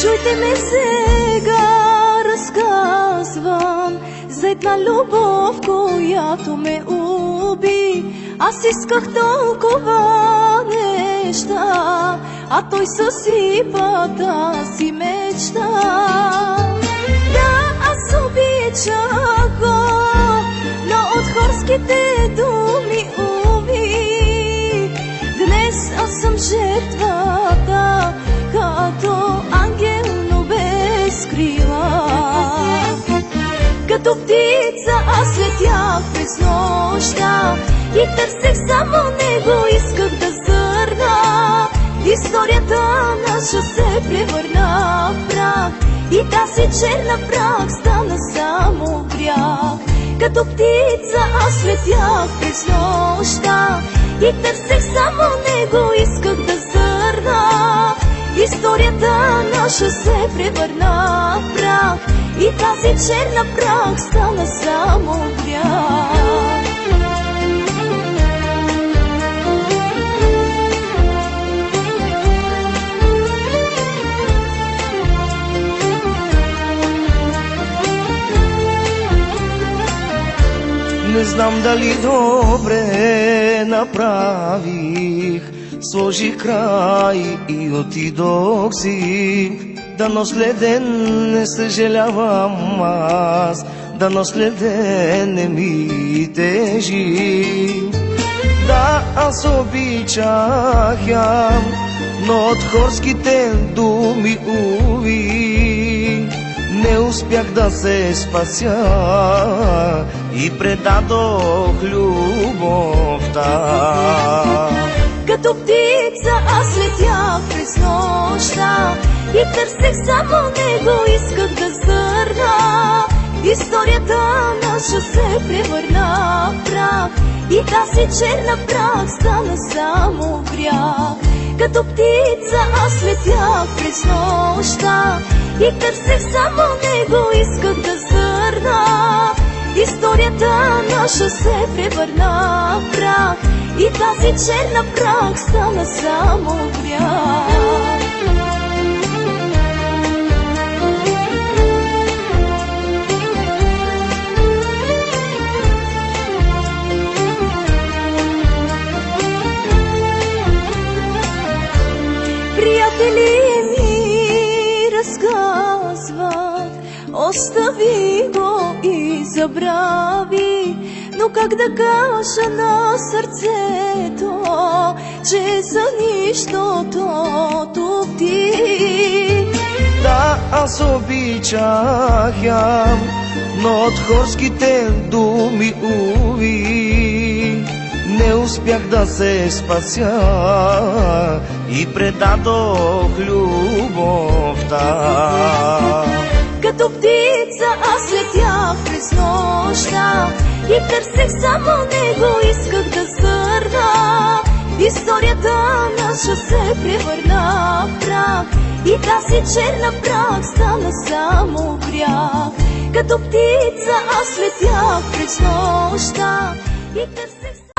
Чуйте ме сега, разказвам за една любов, която ме уби. Аз исках толкова неща, а той съсипа тази мечта. Да, аз обичах го, но от хорските думи уби. Днес аз съм жертвата, като ангел, но без крила. Като птица аз летях през нощта и търсех само него, исках да зърна. Историята наша се превърна в прах и тази черна прах стана само грях. Като птица аз летях през нощта и търсех само него, исках да зърна. Историята наша се превърна в прах и тази черна прах стана само грях. Не знам дали добре направих, сложих край и отидох си. Дано след ден не съжалявам аз, дано след ден не ми тежи. Да, аз обичах я, но от хорските думи уви не успях да се спася и предадох любовта. Като птица аз летях през нощта и търсех само него, исках да зърна. Историята наша се превърна в прах и тази черна прах стана само грях. Като птица аз летях през нощта и търсех само него, исках да зърна. Историята наша се превърна в прах и тази черна прах стана само грях. Приятели ми разказват, остави го и забрави, но как да кажа на сърцето, че за нищото ти. Да, аз обичах я, но от хорските думи уви не успях да се спася и предадох любовта. Като птица аз летях през нощта и търсех само него, исках да зърна. Историята наша се превърна в прах и тази черна прах стана само грях. Като птица аз летях през нощта и търсех